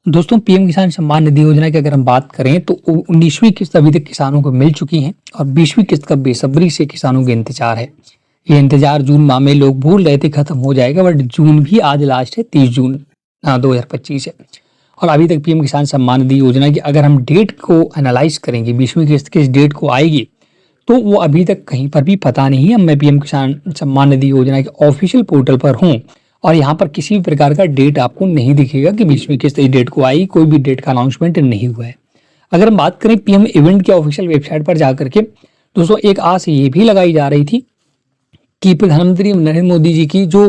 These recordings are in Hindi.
दोस्तों, पीएम किसान सम्मान निधि योजना की अगर हम बात करें तो 19वीं किस्त अभी तक किसानों को मिल चुकी है और 20वीं किस्त का बेसब्री से किसानों के इंतजार है। ये इंतजार जून माह में लोग भूल रहे थे खत्म हो जाएगा, बट जून भी आज लास्ट है, 30 जून 2025 है और अभी तक पीएम किसान सम्मान निधि योजना की अगर हम डेट को एनालाइज करेंगे, 20वीं किस्त किस डेट को आएगी तो वो अभी तक कहीं पर भी पता नहीं है। मैं पीएम किसान सम्मान निधि योजना के ऑफिशियल पोर्टल पर हूँ और यहाँ पर किसी भी प्रकार का डेट आपको नहीं दिखेगा कि 20वीं किस्त इस डेट को आई, कोई भी डेट का अनाउंसमेंट नहीं हुआ है। अगर हम बात करें पीएम इवेंट के ऑफिशियल वेबसाइट पर जाकर के, दोस्तों एक आस ये भी लगाई जा रही थी कि प्रधानमंत्री नरेंद्र मोदी जी की जो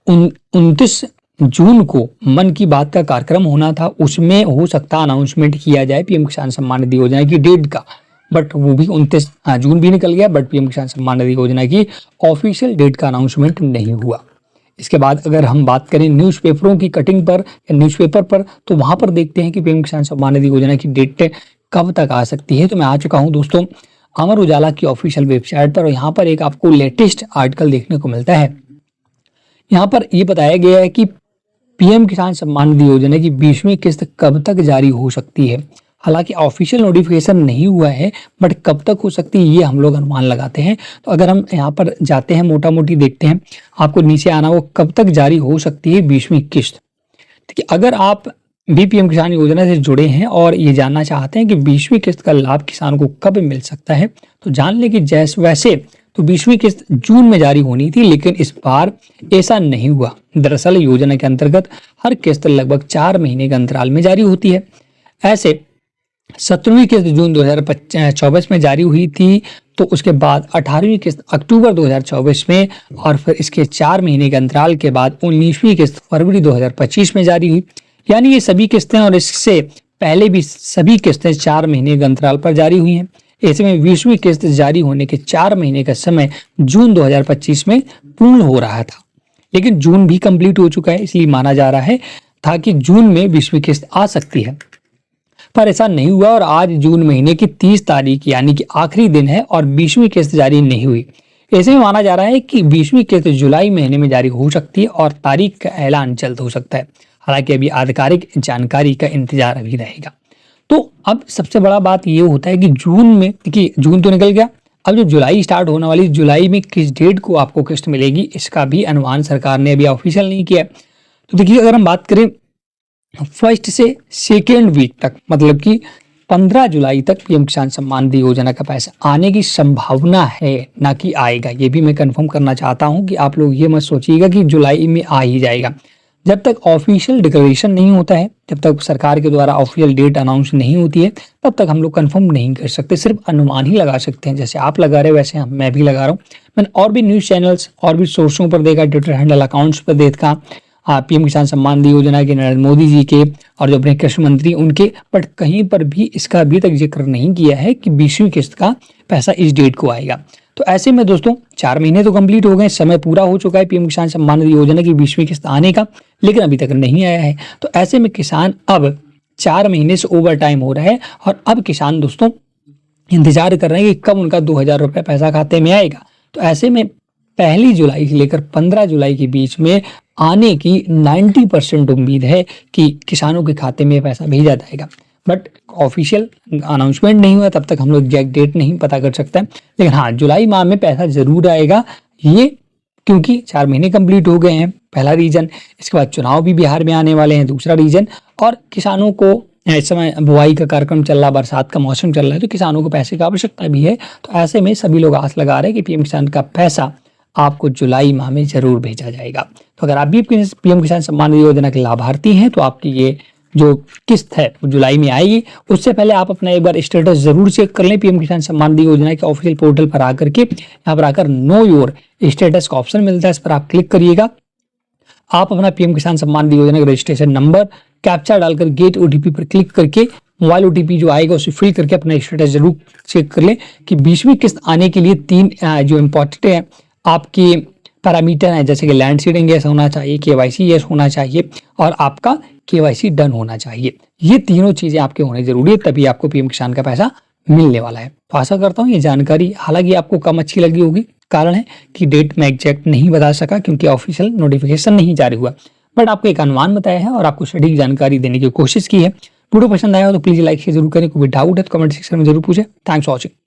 29 जून को मन की बात का कार्यक्रम होना था, उसमें हो सकता अनाउंसमेंट किया जाए पीएम किसान सम्मान निधि योजना की डेट का, बट वो भी 29 जून भी निकल गया, बट पीएम किसान सम्मान निधि योजना की ऑफिशियल डेट का अनाउंसमेंट नहीं हुआ। इसके बाद अगर हम बात करें न्यूज़पेपरों की कटिंग पर या न्यूज़पेपर पर, तो वहां पर देखते हैं कि पीएम किसान सम्मान निधि योजना की डेट कब तक आ सकती है। तो मैं आ चुका हूं दोस्तों अमर उजाला की ऑफिशियल वेबसाइट पर और यहाँ पर एक आपको लेटेस्ट आर्टिकल देखने को मिलता है। यहाँ पर यह बताया गया है कि पीएम किसान सम्मान निधि योजना की 20वीं किस्त कब तक जारी हो सकती है। हालांकि ऑफिशियल नोटिफिकेशन नहीं हुआ है, बट कब तक हो सकती है ये हम लोग अनुमान लगाते हैं। तो अगर हम यहाँ पर जाते हैं, मोटा मोटी देखते हैं, आपको नीचे आना, वो कब तक जारी हो सकती है 20वीं किस्त। ठीक है, अगर आप भी पीएम किसान योजना से जुड़े हैं और ये जानना चाहते हैं कि 20वीं किस्त का लाभ किसान को कब मिल सकता है, तो जान लें कि जैसे वैसे तो 20वीं किस्त जून में जारी होनी थी, लेकिन इस बार ऐसा नहीं हुआ। दरअसल योजना के अंतर्गत हर किस्त लगभग 4 महीने के अंतराल में जारी होती है। ऐसे 17वीं किस्त जून 2024 में जारी हुई थी, तो उसके बाद 18वीं किस्त अक्टूबर 2024 में और फिर इसके 4 महीने के अंतराल के बाद 19वीं किस्त फरवरी 2025 में जारी हुई। यानी ये सभी किस्तें और इससे पहले भी सभी किस्तें 4 महीने के अंतराल पर जारी हुई हैं। ऐसे में 20वीं किस्त जारी होने के 4 महीने का समय जून 2025 में पूर्ण हो रहा था, लेकिन जून भी कंप्लीट हो चुका है, इसलिए माना जा रहा है था कि जून में 20वीं किस्त आ सकती है, पर ऐसा नहीं हुआ और आज जून महीने की 30 तारीख यानी कि आखिरी दिन है और 20वीं किस्त जारी नहीं हुई। ऐसे में माना जा रहा है कि 20वीं किस्त जुलाई महीने में जारी हो सकती है और तारीख का ऐलान जल्द हो सकता है। हालांकि अभी आधिकारिक जानकारी का इंतजार अभी रहेगा। तो अब सबसे बड़ा बात ये होता है कि जून तो निकल गया, अब जो जुलाई स्टार्ट होने वाली, जुलाई में किस डेट को आपको किस्त मिलेगी, इसका भी अनुमान सरकार ने अभी ऑफिशियल नहीं किया। तो देखिए, अगर हम बात करें फर्स्ट से सेकेंड वीक तक, मतलब कि 15 जुलाई तक पीएम किसान सम्मान निधि योजना का पैसा आने की संभावना है, ना कि आएगा। ये भी मैं कंफर्म करना चाहता हूं कि आप लोग ये मत सोचिएगा कि जुलाई में आ ही जाएगा। जब तक ऑफिशियल डिक्लेरेशन नहीं होता है, जब तक सरकार के द्वारा ऑफिशियल डेट अनाउंस नहीं होती है, तब तक हम लोग कंफर्म नहीं कर सकते, सिर्फ अनुमान ही लगा सकते हैं। जैसे आप लगा रहे वैसे मैं भी लगा रहा हूँ। मैंने और भी न्यूज़ चैनल्स और भी सोर्सों पर देखा, ट्विटर हैंडल अकाउंट्स पर देखा, पीएम किसान सम्मान निधि योजना के नरेंद्र मोदी जी के और जो अपने कृषि मंत्री उनके, बट कहीं पर भी इसका अभी तक जिक्र नहीं किया है कि 20वीं किस्त का पैसा इस डेट को आएगा। तो ऐसे में दोस्तों 4 महीने तो कंप्लीट हो गए, समय पूरा हो चुका है पीएम किसान सम्मान निधि योजना की 20वीं किस्त आने का, लेकिन अभी तक नहीं आया है। तो ऐसे में किसान अब 4 महीने से ओवर टाइम हो रहा है और अब किसान दोस्तों इंतजार कर रहे हैं कि कब उनका 2000 रुपये पैसा खाते में आएगा। तो ऐसे में 1 जुलाई से लेकर 15 जुलाई के बीच में आने की 90% उम्मीद है कि किसानों के खाते में पैसा भेजा जाएगा, बट ऑफिशियल अनाउंसमेंट नहीं हुआ, तब तक हम लोग एग्जैक्ट डेट नहीं पता कर सकते। लेकिन हाँ, जुलाई माह में पैसा जरूर आएगा, ये क्योंकि 4 महीने कंप्लीट हो गए हैं, पहला रीजन। इसके बाद चुनाव भी बिहार में आने वाले हैं, दूसरा रीजन, और किसानों को इस समय बुआई का कार्यक्रम चल रहा, बरसात का मौसम चल रहा है, तो किसानों को पैसे की आवश्यकता भी है। तो ऐसे में सभी लोग आस लगा रहे हैं कि पीएम किसान का पैसा आपको जुलाई माह में जरूर भेजा जाएगा। तो अगर आप भी पीएम किसान सम्मान निधि योजना के लाभार्थी हैं, तो आपकी ये जो किस्त है वो जुलाई में आएगी। उससे पहले आप अपना एक बार स्टेटस जरूर चेक कर लें पीएम किसान सम्मान निधि योजना के ऑफिशियल पोर्टल पर आकर के। यहाँ पर आकर नो योर स्टेटस का ऑप्शन मिलता है, इस पर आप क्लिक करिएगा। आप अपना पीएम किसान सम्मान निधि योजना का रजिस्ट्रेशन नंबर कैप्चा डालकर गेट ओटीपी पर क्लिक करके मोबाइल ओटीपी जो आएगा उसे फिल करके अपना स्टेटस जरूर चेक कर लें कि 20वीं किस्त आने के लिए 3 जो इम्पोर्टेंट है आपके पैरामीटर हैं, जैसे कि लैंड सीडिंग यस होना चाहिए, केवाईसी यस होना चाहिए और आपका केवाईसी डन होना चाहिए। ये तीनों चीजें आपके होने जरूरी है, तभी आपको पीएम किसान का पैसा मिलने वाला है। तो आशा करता हूँ ये जानकारी हालांकि आपको कम अच्छी लगी होगी। कारण है कि डेट मैं एग्जैक्ट नहीं बता सका क्योंकि ऑफिशियल नोटिफिकेशन नहीं जारी हुआ, बट आपको एक अनुमान बताया है और आपको सटीक जानकारी देने की कोशिश की है। वीडियो पसंद आया हो तो प्लीज लाइक शेयर जरूर करें। कोई डाउट है तो कमेंट सेक्शन में जरूर पूछे। Thanks for watching.